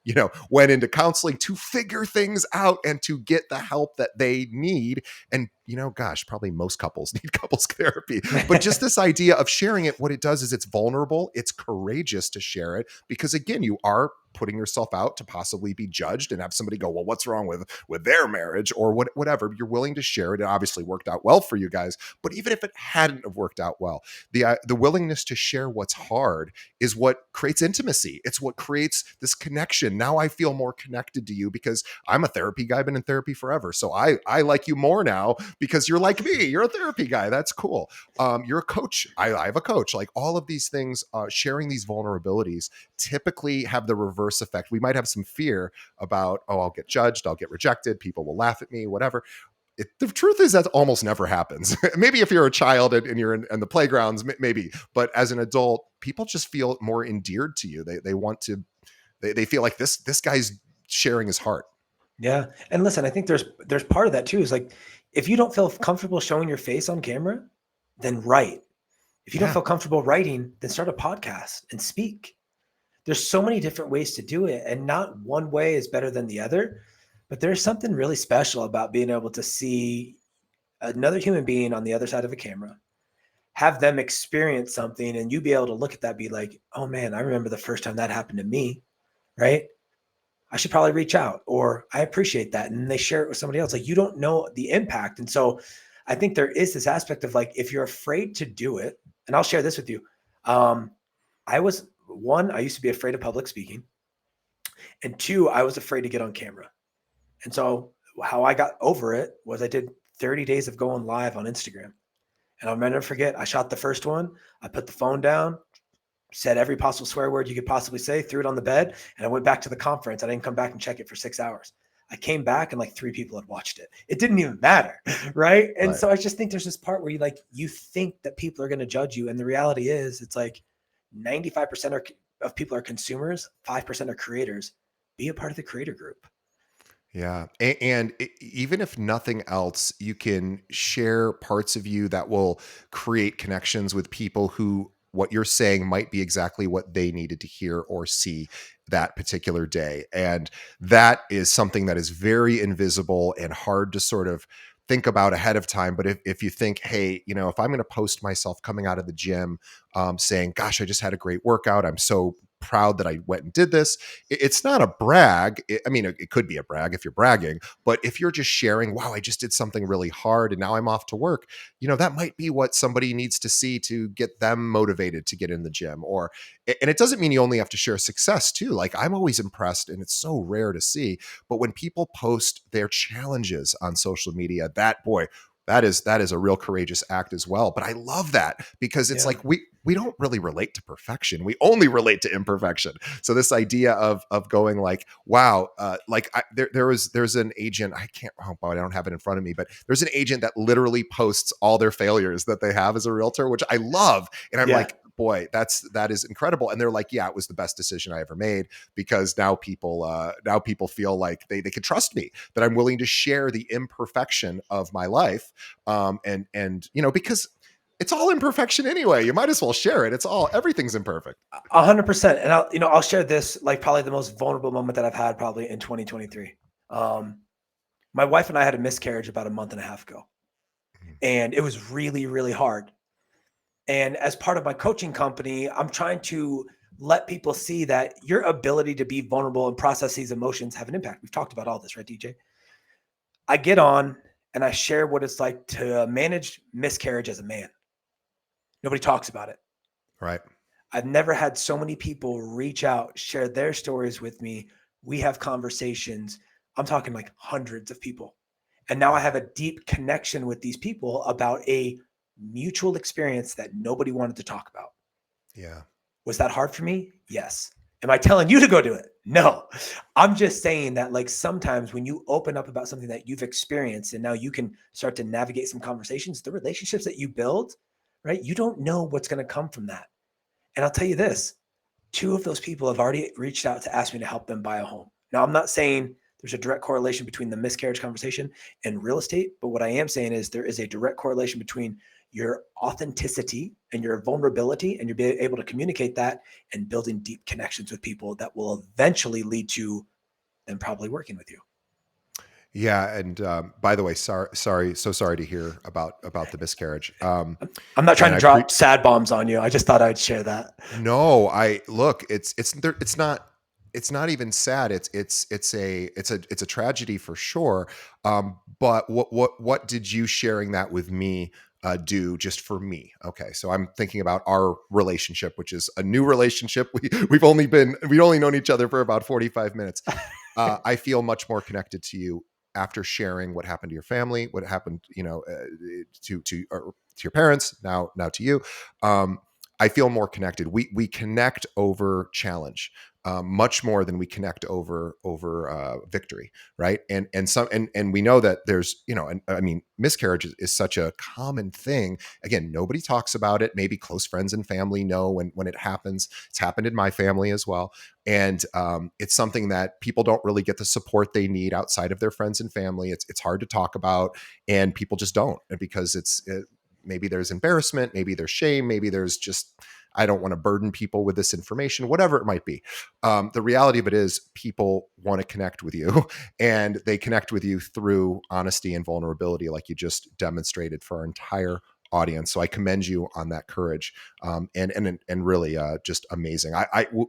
into counseling to figure things out and to get the help that they need. And gosh, probably most couples need couples therapy. But just this idea of sharing it, what it does is it's vulnerable, it's courageous to share it, because again, you are putting yourself out to possibly be judged and have somebody go, well, what's wrong with their marriage or whatever. You're willing to share it. It obviously worked out well for you guys, but even if it hadn't have worked out well, the willingness to share what's hard is what creates intimacy. It's what creates this connection. Now I feel more connected to you because I'm a therapy guy. I've been in therapy forever, so I like you more now because you're like me. You're a therapy guy. That's cool. You're a coach. I have a coach. Like all of these things, sharing these vulnerabilities typically have the reverse effect. We might have some fear about, oh, I'll get judged, I'll get rejected, people will laugh at me, whatever. The truth is that almost never happens. Maybe if you're a child and you're in the playgrounds, maybe, but as an adult, people just feel more endeared to you. They want to, they feel like this guy's sharing his heart. Yeah. And listen, I think there's part of that too, is like, if you don't feel comfortable showing your face on camera, then write. If you don't Yeah. feel comfortable writing, then start a podcast and speak. There's so many different ways to do it, and not one way is better than the other. But there's something really special about being able to see another human being on the other side of a camera, have them experience something, and you be able to look at that, be like, oh man, I remember the first time that happened to me, right? I should probably reach out, or I appreciate that. And they share it with somebody else. Like, you don't know the impact. And so I think there is this aspect of like, if you're afraid to do it, and I'll share this with you. Um, I used to be afraid of public speaking. And two, I was afraid to get on camera. And so how I got over it was I did 30 days of going live on Instagram. And I'll never forget, I shot the first one. I put the phone down, said every possible swear word you could possibly say, threw it on the bed, and I went back to the conference. I didn't come back and check it for 6 hours. I came back and like 3 people had watched it. It didn't even matter. Right. And Right. so I just think there's this part where you think that people are going to judge you. And the reality is it's like 95% of people are consumers, 5% are creators. Be a part of the creator group. Yeah. And even if nothing else, you can share parts of you that will create connections with people who what you're saying might be exactly what they needed to hear or see that particular day. And that is something that is very invisible and hard to sort of think about ahead of time. But if you think, hey, if I'm going to post myself coming out of the gym saying, gosh, I just had a great workout, I'm so proud that I went and did this. It's not a brag. I mean, it could be a brag if you're bragging, but if you're just sharing, wow, I just did something really hard and now I'm off to work, that might be what somebody needs to see to get them motivated to get in the gym. And it doesn't mean you only have to share success too. Like, I'm always impressed, and it's so rare to see, but when people post their challenges on social media, that is a real courageous act as well. But I love that because it's Yeah. like we don't really relate to perfection. We only relate to imperfection. So this idea of going like, wow, like there's an agent, I can't, oh boy, I don't have it in front of me, but there's an agent that literally posts all their failures that they have as a realtor, which I love. And I'm Yeah. like, boy, that is incredible. And they're like, yeah, it was the best decision I ever made, because now people feel like they can trust me, that I'm willing to share the imperfection of my life. And because it's all imperfection anyway. You might as well share it. Everything's imperfect. 100%. And I'll share this, like probably the most vulnerable moment that I've had probably in 2023. Um, my wife and I had a miscarriage about a month and a half ago, Mhm. and it was really, really hard. And as part of my coaching company, I'm trying to let people see that your ability to be vulnerable and process these emotions have an impact. We've talked about all this, right, DJ? I get on and I share what it's like to manage miscarriage as a man. Nobody talks about it. Right. I've never had so many people reach out, share their stories with me. We have conversations. I'm talking like hundreds of people. And now I have a deep connection with these people about a mutual experience that nobody wanted to talk about. Yeah. Was that hard for me? Yes. Am I telling you to go do it? No. I'm just saying that, like, sometimes when you open up about something that you've experienced and now you can start to navigate some conversations, the relationships that you build, right? You don't know what's going to come from that. And I'll tell you this, two of those people have already reached out to ask me to help them buy a home. Now, I'm not saying there's a direct correlation between the miscarriage conversation and real estate, but what I am saying is there is a direct correlation between your authenticity and your vulnerability, and you'll be able to communicate that and building deep connections with people that will eventually lead to them probably working with you. Yeah. And by the way, so sorry to hear about the miscarriage. I'm not trying And to I pre drop sad bombs on you. I just thought I'd share that. no, I look, it's not even sad. It's a tragedy for sure. But what did you sharing that with me do just for me? Okay, so I'm thinking about our relationship, which is a new relationship. We've only known each other for about 45 minutes. I feel much more connected to you after sharing what happened to your family, what happened, to your parents, now to you. I feel more connected. We connect over challenge. much more than we connect over victory, right? And we know that there's, and I mean, miscarriage is such a common thing. Again, nobody talks about it. Maybe close friends and family know when it happens. It's happened in my family as well, and it's something that people don't really get the support they need outside of their friends and family. It's hard to talk about, and people just don't, because maybe there's embarrassment, maybe there's shame, maybe there's just, I don't want to burden people with this information, whatever it might be. The reality of it is people want to connect with you, and they connect with you through honesty and vulnerability, like you just demonstrated for our entire audience. So I commend you on that courage, and really just amazing.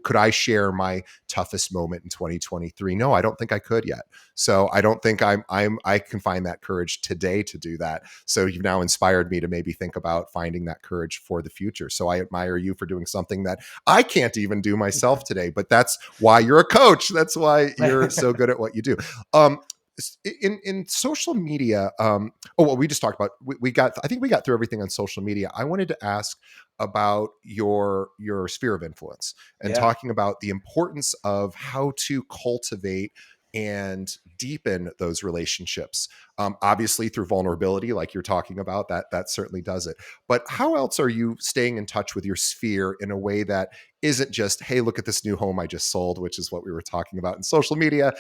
Could I share my toughest moment in 2023? No, I don't think I could yet. So I don't think I can find that courage today to do that. So you've now inspired me to maybe think about finding that courage for the future. So I admire you for doing something that I can't even do myself today, but that's why you're a coach. That's why you're so good at what you do. In social media, well, we just talked about, I think we got through everything on social media. I wanted to ask about your sphere of influence, and Yeah. talking about the importance of how to cultivate and deepen those relationships. Obviously through vulnerability, like you're talking about, that certainly does it. But how else are you staying in touch with your sphere in a way that isn't just, hey, look at this new home I just sold, which is what we were talking about in social media,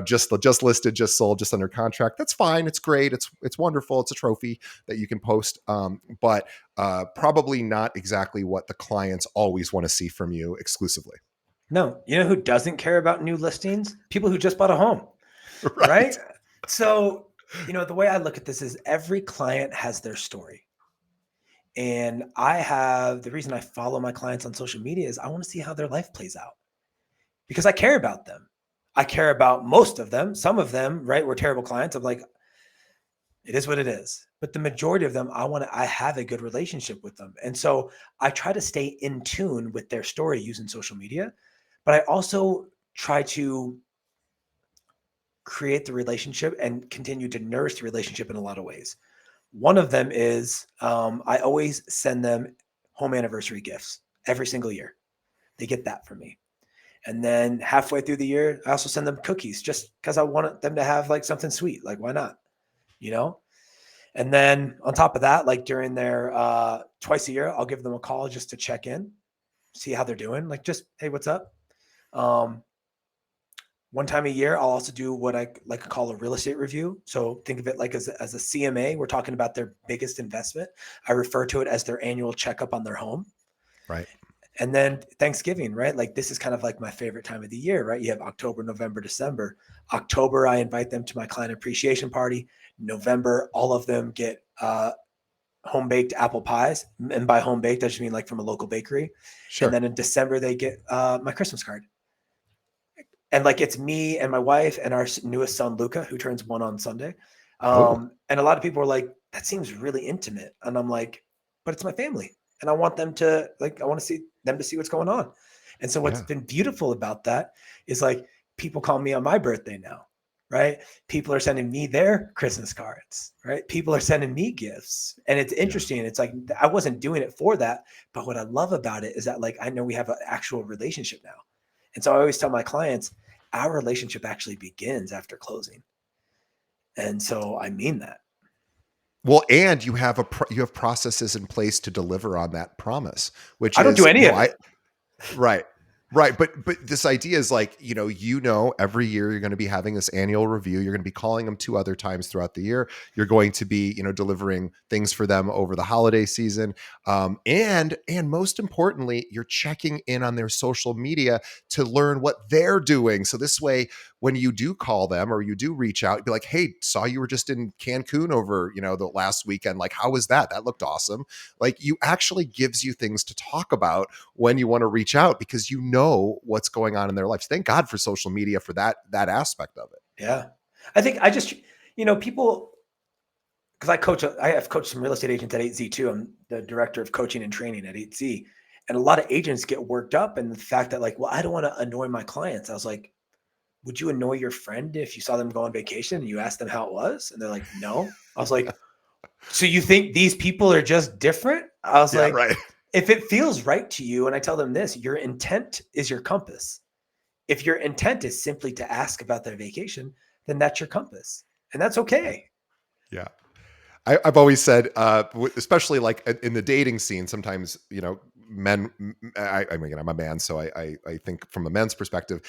just listed, just sold, just under contract. That's fine. It's great. It's wonderful. It's a trophy that you can post. But probably not exactly what the clients always want to see from you exclusively. No, you know who doesn't care about new listings? People who just bought a home, Right. right? So, the way I look at this is every client has their story. And the reason I follow my clients on social media is I want to see how their life plays out, because I care about them. I care about most of them. Some of them, right, were terrible clients. I'm like, it is what it is. But the majority of them, I have a good relationship with them. And so I try to stay in tune with their story using social media, but I also try to create the relationship and continue to nourish the relationship in a lot of ways. One of them is I always send them home anniversary gifts every single year. They get that from me. And then halfway through the year, I also send them cookies just because I want them to have like something sweet. Like, why not? You know? And then on top of that, like during their twice a year, I'll give them a call just to check in, see how they're doing. Like, just, hey, what's up? One time a year, I'll also do what I like to call a real estate review. So think of it like as a CMA. We're talking about their biggest investment. I refer to it as their annual checkup on their home. Right. And then Thanksgiving, right? Like this is kind of like my favorite time of the year, right? You have October, November, December. October, I invite them to my client appreciation party. November, all of them get home baked apple pies. And by home baked, I just mean like from a local bakery. Sure. And then in December, they get my Christmas card. And like it's me and my wife and our newest son, Luca, who turns 1 on Sunday. And a lot of people are like, that seems really intimate. And I'm like, but it's my family. And I want them to I want to see them to see what's going on. And so what's been beautiful about that is like people call me on my birthday now, right? People are sending me their Christmas cards, right? People are sending me gifts. And it's interesting. It's like, I wasn't doing it for that. But what I love about it is that like, I know we have an actual relationship now. And so I always tell my clients, our relationship actually begins after closing. And so I mean that. Well, and you have processes in place to deliver on that promise, which I don't do is, any of it. right. Right. But this idea is like, every year you're going to be having this annual review. You're going to be calling them 2 other times throughout the year. You're going to be, delivering things for them over the holiday season. And most importantly, you're checking in on their social media to learn what they're doing. So this way, when you do call them or you do reach out, be like, hey, saw you were just in Cancun over, the last weekend. Like, how was that? That looked awesome. Like, you actually gives you things to talk about when you want to reach out, because what's going on in their lives. Thank God for social media for that aspect of it. Yeah. I think I just, people, because I have coached some real estate agents at 8Z too. I'm the director of coaching and training at 8Z. And a lot of agents get worked up in the fact that like, well, I don't want to annoy my clients. I was like, would you annoy your friend if you saw them go on vacation and you asked them how it was? And they're like, no. I was like, so you think these people are just different? I was like, right. If it feels right to you, and I tell them this, your intent is your compass. if your intent is simply to ask about their vacation, then that's your compass. And that's okay. Yeah. I've always said, especially like in the dating scene, sometimes, men, I mean, I'm a man, so I think from a men's perspective,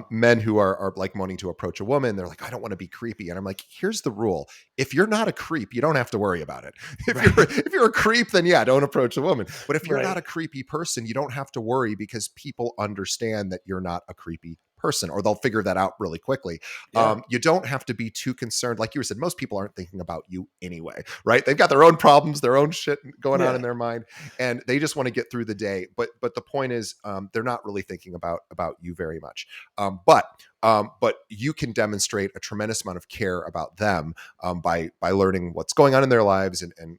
men who are like wanting to approach a woman, they're like, I don't want to be creepy. And I'm like, here's the rule. If you're not a creep, you don't have to worry about it. Right. If you're a creep, then yeah, don't approach a woman. But if you're not Right. a creepy person, you don't have to worry because people understand that you're not a creepy person, or they'll figure that out really quickly. Yeah. You don't have to be too concerned. Like you said, most people aren't thinking about you anyway, right? They've got their own problems, their own shit going on Yeah. in their mind, and they just want to get through the day. But the point is, they're not really thinking about you very much. But you can demonstrate a tremendous amount of care about them, by learning what's going on in their lives, and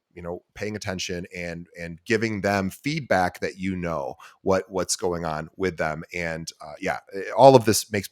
paying attention, and giving them feedback that what's going on with them. And all of this makes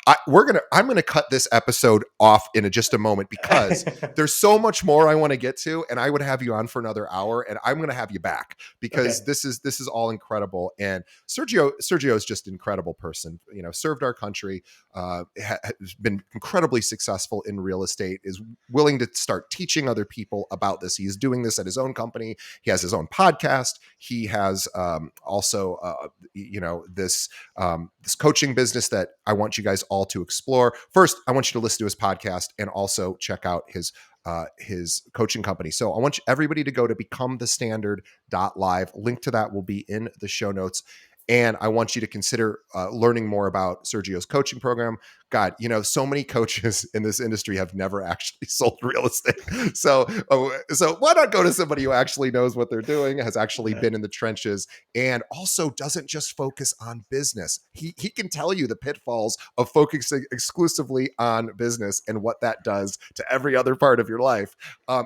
I'm gonna cut this episode off in just a moment, because there's so much more I want to get to, and I would have you on for another hour, and I'm gonna have you back, Okay. because this is all incredible. And Sergio is just an incredible person. Served our country, has been incredibly successful in real estate, is willing to start teaching other people about this. He is doing this at his own company. He has his own podcast. He has also this coaching business that I want you guys all to explore. First, I want you to listen to his podcast, and also check out his coaching company. So I want everybody to go to becomethestandard.live. Link to that will be in the show notes. And I want you to consider learning more about Sergio's coaching program. God, so many coaches in this industry have never actually sold real estate. So why not go to somebody who actually knows what they're doing, has actually been in the trenches, and also doesn't just focus on business. He can tell you the pitfalls of focusing exclusively on business and what that does to every other part of your life.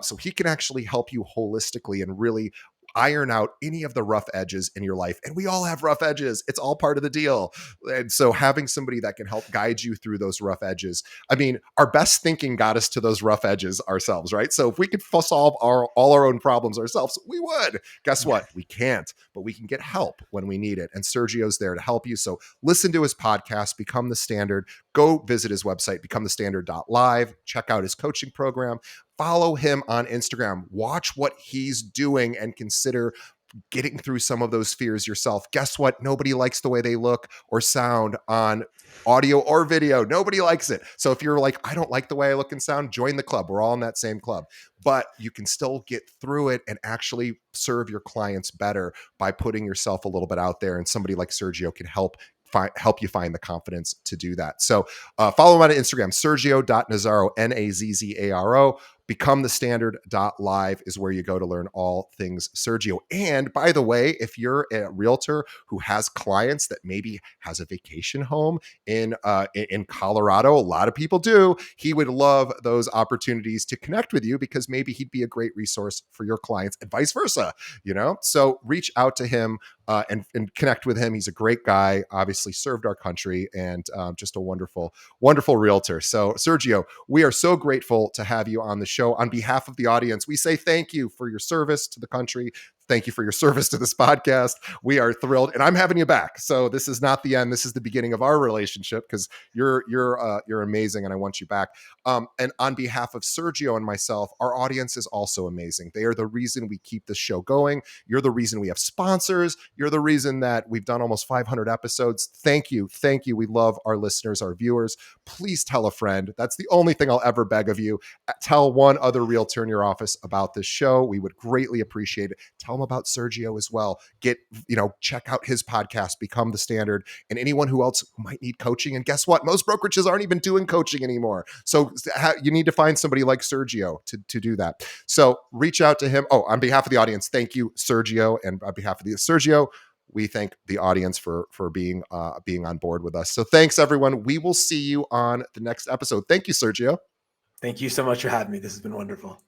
So he can actually help you holistically and really iron out any of the rough edges in your life. And we all have rough edges. It's all part of the deal. And so having somebody that can help guide you through those rough edges. I mean, our best thinking got us to those rough edges ourselves, right? So if we could solve all our own problems ourselves, we would. Guess what? We can't, but we can get help when we need it. And Sergio's there to help you. So listen to his podcast, Become the Standard. Go visit his website, becomethestandard.live. Check out his coaching program. Follow him on Instagram. Watch what he's doing and consider getting through some of those fears yourself. Guess what? Nobody likes the way they look or sound on audio or video. Nobody likes it. So if you're like, I don't like the way I look and sound, join the club. We're all in that same club. But you can still get through it and actually serve your clients better by putting yourself a little bit out there. And somebody like Sergio can help you find the confidence to do that. So follow him on Instagram, Sergio.Nazzaro, Nazzaro. Becomethestandard.live is where you go to learn all things Sergio. And by the way, if you're a realtor who has clients that maybe has a vacation home in Colorado, a lot of people do, he would love those opportunities to connect with you, because maybe he'd be a great resource for your clients, and vice versa. So reach out to him and connect with him. He's a great guy, obviously served our country, and just a wonderful, wonderful realtor. So Sergio, we are so grateful to have you on the show. On behalf of the audience, we say thank you for your service to the country. Thank you for your service to this podcast. We are thrilled, and I'm having you back. So this is not the end. This is the beginning of our relationship, because you're amazing, and I want you back. And on behalf of Sergio and myself, our audience is also amazing. They are the reason we keep this show going. You're the reason we have sponsors. You're the reason that we've done almost 500 episodes. Thank you. Thank you. We love our listeners, our viewers. Please tell a friend. That's the only thing I'll ever beg of you. Tell one other realtor in your office about this show. We would greatly appreciate it. Tell them about Sergio as well. Check out his podcast, Become the Standard, and anyone who else might need coaching. And guess what? Most brokerages aren't even doing coaching anymore. So you need to find somebody like Sergio to do that. So reach out to him. Oh, on behalf of the audience, thank you, Sergio. And on behalf of Sergio, we thank the audience for being on board with us. So thanks, everyone. We will see you on the next episode. Thank you, Sergio. Thank you so much for having me. This has been wonderful.